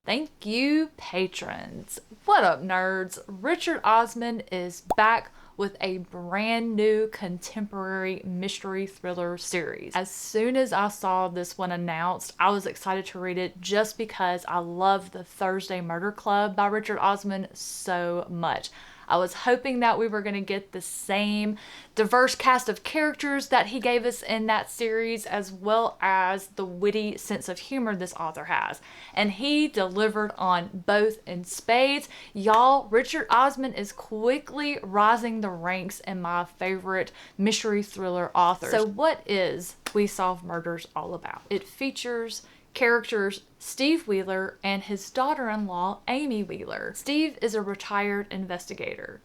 Thank you, patrons. What up, nerds? Richard Osman is back with a brand new contemporary mystery thriller series. As soon as I saw this one announced, I was excited to read it just because I love the Thursday Murder Club by Richard Osman so much. I was hoping that we were going to get the same diverse cast of characters that he gave us in that series, as well as the witty sense of humor this author has. And he delivered on both in spades. Y'all, Richard Osman is quickly rising the ranks in my favorite mystery thriller authors. So what is We Solve Murders all about? It features characters Steve Wheeler and his daughter-in-law Amy Wheeler. Steve is a retired investigator.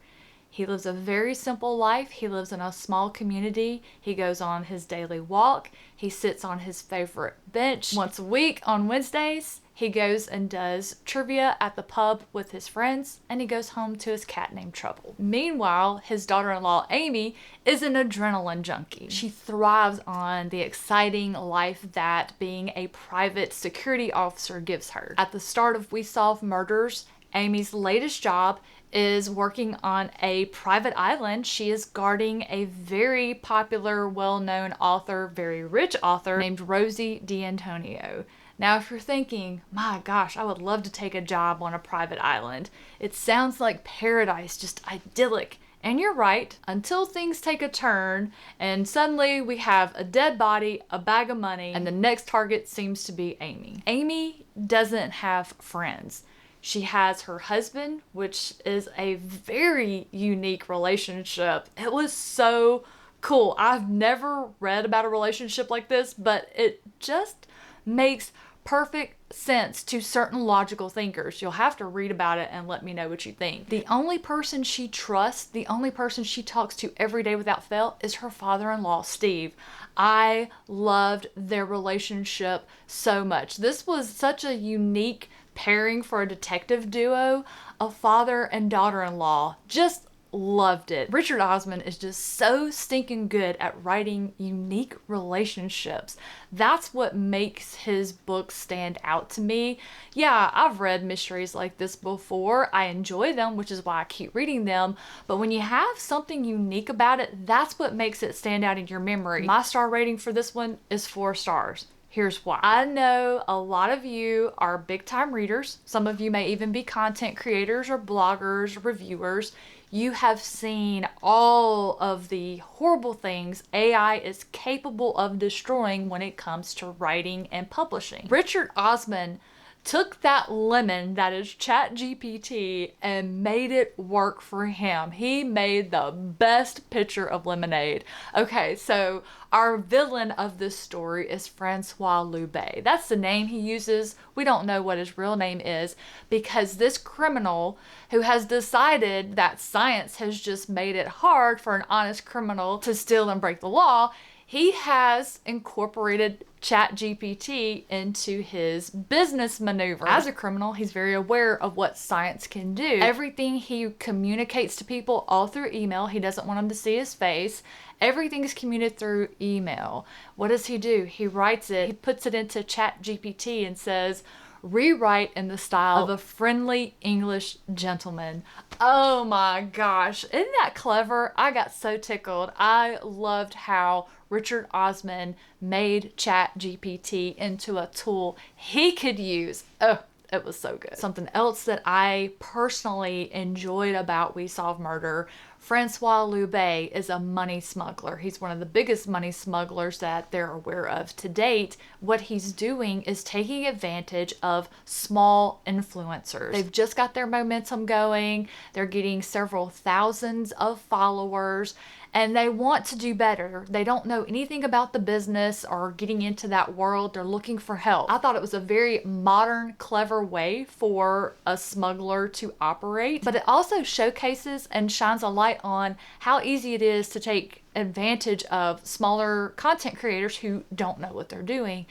He lives a very simple life. He lives in a small community. He goes on his daily walk. He sits on his favorite bench. Once a week on Wednesdays, he goes and does trivia at the pub with his friends, and he goes home to his cat named Trouble. Meanwhile, his daughter-in-law Amy is an adrenaline junkie. She thrives on the exciting life that being a private security officer gives her. At the start of We Solve Murders, Amy's latest job is working on a private island. She is guarding a very popular, well-known author, very rich author named Rosie D'Antonio. Now, if you're thinking, my gosh, I would love to take a job on a private island. It sounds like paradise, just idyllic. And you're right, until things take a turn and suddenly we have a dead body, a bag of money, and the next target seems to be Amy. Amy doesn't have friends. She has her husband, which is a very unique relationship. It was so cool. I've never read about a relationship like this, but it just makes perfect sense to certain logical thinkers. You'll have to read about it and let me know what you think. The only person she trusts, the only person she talks to every day without fail is her father-in-law, Steve. I loved their relationship so much. This was such a unique pairing for a detective duo, a father and daughter-in-law. Just loved it. Richard Osman is just so stinking good at writing unique relationships. That's what makes his books stand out to me. Yeah, I've read mysteries like this before. I enjoy them, which is why I keep reading them. But when you have something unique about it, that's what makes it stand out in your memory. My star rating for this one is 4 stars. Here's why. I know a lot of you are big time readers. Some of you may even be content creators or bloggers, reviewers. You have seen all of the horrible things AI is capable of destroying when it comes to writing and publishing. Richard Osman took that lemon that is ChatGPT and made it work for him. He made the best pitcher of lemonade. Okay, so our villain of this story is Francois Loubet. That's the name he uses. We don't know what his real name is because this criminal who has decided that science has just made it hard for an honest criminal to steal and break the law, he has incorporated ChatGPT into his business maneuver. As a criminal, he's very aware of what science can do. Everything he communicates to people all through email. He doesn't want them to see his face. Everything is communicated through email. What does he do? He writes it, he puts it into ChatGPT and says, rewrite in the style of a friendly English gentleman. Oh my gosh, isn't that clever? I got so tickled. I loved how Richard Osman made ChatGPT into a tool he could use. Oh, it was so good. Something else that I personally enjoyed about We Solve Murder, Francois Loubet is a money smuggler. He's one of the biggest money smugglers that they're aware of to date. What he's doing is taking advantage of small influencers. They've just got their momentum going. They're getting several thousands of followers, and they want to do better. They don't know anything about the business or getting into that world. They're looking for help. I thought it was a very modern, clever way for a smuggler to operate, but it also showcases and shines a light on how easy it is to take advantage of smaller content creators who don't know what they're doing.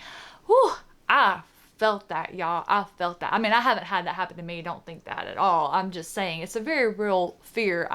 Whew, I felt that, y'all. I felt that. I mean, I haven't had that happen to me. Don't think that at all. I'm just saying it's a very real fear.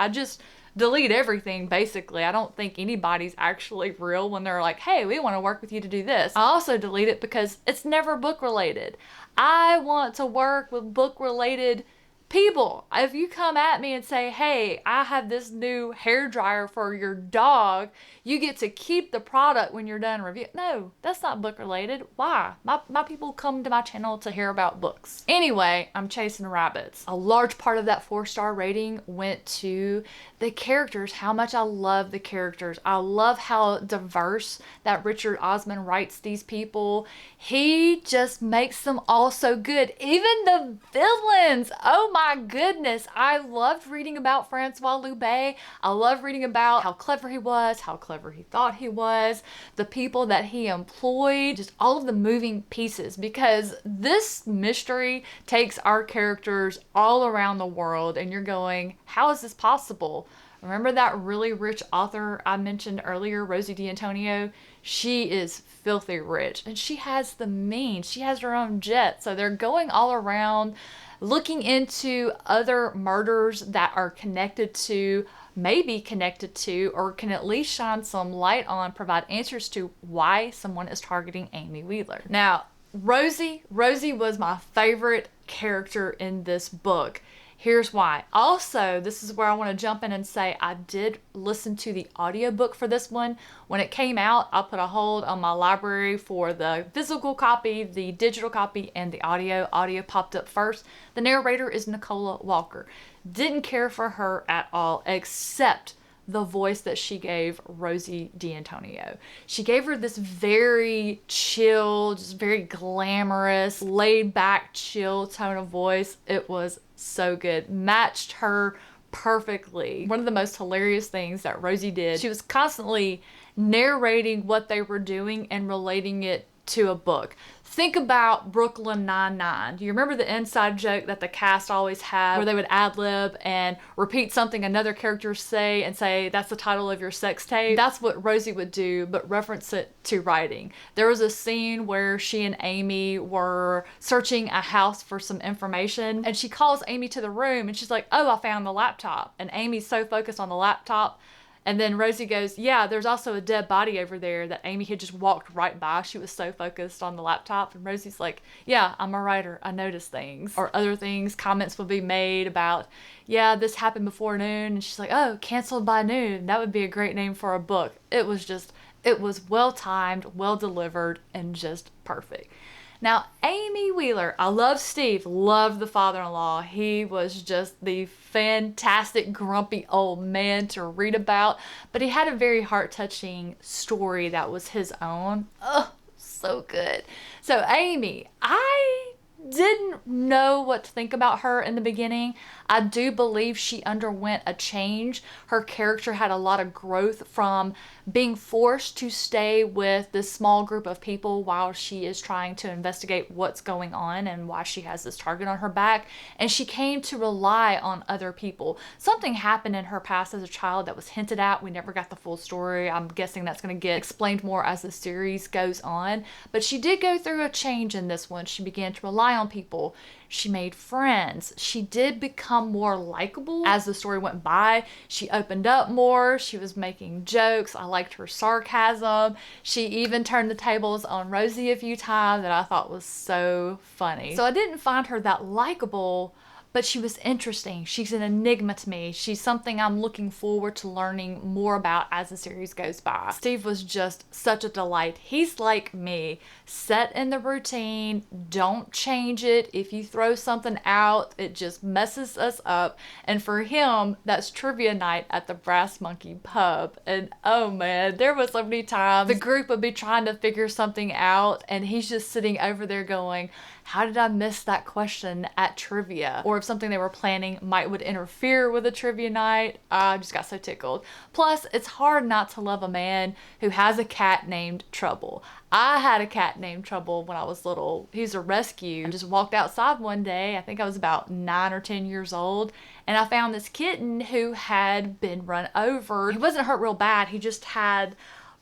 delete everything, basically. I don't think anybody's actually real when they're like, hey, we want to work with you to do this. I also delete it because it's never book related. I want to work with book related people. If you come at me and say, hey, I have this new hair dryer for your dog, you get to keep the product when you're done review. No, that's not book related. Why? My people come to my channel to hear about books. Anyway, I'm chasing rabbits. A large part of that 4-star rating went to the characters, how much I love the characters. I love how diverse that Richard Osman writes these people. He just makes them all so good. Even the villains. Oh my goodness. I loved reading about Francois Loubet. I love reading about how clever he was, how clever he thought he was, the people that he employed, just all of the moving pieces, because this mystery takes our characters all around the world and you're going, how is this possible? Remember that really rich author I mentioned earlier, Rosie D'Antonio? She is filthy rich and she has the means. She has her own jet. So they're going all around looking into other murders that are connected to, maybe connected to, or can at least shine some light on, provide answers to why someone is targeting Amy Wheeler. Now, Rosie was my favorite character in this book. Here's why. Also, this is where I want to jump in and say I did listen to the audiobook for this one. When it came out, I put a hold on my library for the physical copy, the digital copy, and the audio. Audio popped up first. The narrator is Nicola Walker. Didn't care for her at all, except the voice that she gave Rosie D'Antonio. She gave her this very chill, just very glamorous, laid back, chill tone of voice. It was so good. Matched her perfectly. One of the most hilarious things that Rosie did, she was constantly narrating what they were doing and relating it to a book. Think about Brooklyn Nine-Nine. Do you remember the inside joke that the cast always had where they would ad-lib and repeat something another character say and say, that's the title of your sex tape? That's what Rosie would do, but reference it to writing. There was a scene where she and Amy were searching a house for some information and she calls Amy to the room and she's like, oh, I found the laptop. And Amy's so focused on the laptop. And then Rosie goes, yeah, there's also a dead body over there that Amy had just walked right by. She was so focused on the laptop. And Rosie's like, yeah, I'm a writer. I notice things. Or other things, comments will be made about, yeah, this happened before noon. And she's like, oh, canceled by noon. That would be a great name for a book. It was well timed, well delivered, and just perfect. Now, Amy Wheeler, I love Steve, love the father-in-law. He was just the fantastic, grumpy old man to read about, but he had a very heart-touching story that was his own. Oh, so good. So Amy, I didn't know what to think about her in the beginning. I do believe she underwent a change. Her character had a lot of growth from being forced to stay with this small group of people while she is trying to investigate what's going on and why she has this target on her back. And she came to rely on other people. Something happened in her past as a child that was hinted at. We never got the full story. I'm guessing that's going to get explained more as the series goes on. But she did go through a change in this one. She began to rely on people. She made friends. She did become more likable as the story went by. She opened up more. She was making jokes. I liked her sarcasm. She even turned the tables on Rosie a few times that I thought was so funny. So I didn't find her that likable, but she was interesting. She's an enigma to me. She's something I'm looking forward to learning more about as the series goes by. Steve was just such a delight. He's like me, set in the routine, don't change it. If you throw something out, it just messes us up. And for him, that's trivia night at the Brass Monkey Pub. And oh man, there was so many times the group would be trying to figure something out and he's just sitting over there going, how did I miss that question at trivia? Or if something they were planning would interfere with a trivia night. I just got so tickled. Plus, it's hard not to love a man who has a cat named Trouble. I had a cat named Trouble when I was little. He's a rescue. I just walked outside one day. I think I was about 9 or 10 years old. And I found this kitten who had been run over. He wasn't hurt real bad. He just had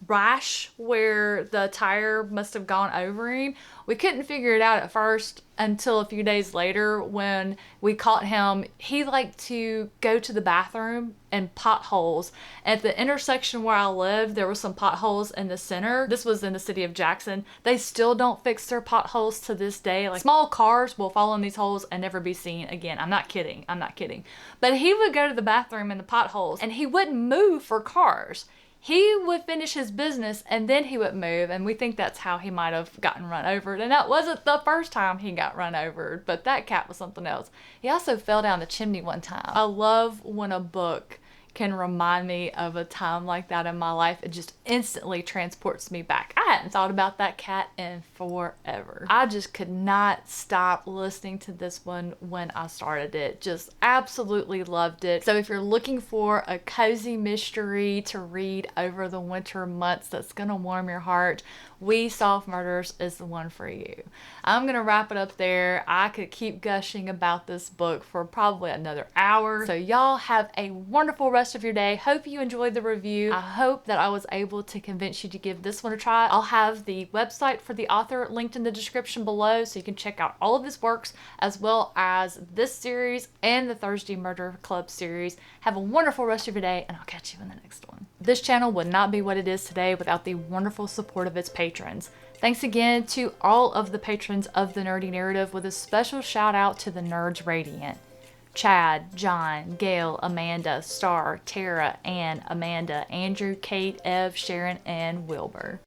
rash where the tire must have gone over him. We couldn't figure it out at first until a few days later when we caught him. He liked to go to the bathroom in potholes. At the intersection where I lived, there were some potholes in the center. This was in the city of Jackson. They still don't fix their potholes to this day. Like, small cars will fall in these holes and never be seen again. I'm not kidding. I'm not kidding. But he would go to the bathroom in the potholes and he wouldn't move for cars. He would finish his business and then he would move, and we think that's how he might have gotten run over. And that wasn't the first time he got run over, but that cat was something else. He also fell down the chimney one time. I love when a book can remind me of a time like that in my life. It just instantly transports me back. I hadn't thought about that cat in forever. I just could not stop listening to this one when I started it. Just absolutely loved it. So if you're looking for a cozy mystery to read over the winter months that's gonna warm your heart, We Solve Murders is the one for you. I'm gonna wrap it up there. I could keep gushing about this book for probably another hour. So y'all have a wonderful rest of your day. Hope you enjoyed the review. I hope that I was able to convince you to give this one a try. I'll have the website for the author linked in the description below so you can check out all of his works as well as this series and the Thursday Murder Club series. Have a wonderful rest of your day and I'll catch you in the next one. This channel would not be what it is today without the wonderful support of its patrons. Thanks again to all of the patrons of The Nerdy Narrative, with a special shout out to the Nerds Radiant. Chad, John, Gail, Amanda, Star, Tara, Ann, Amanda, Andrew, Kate, Ev, Sharon, and Wilbur.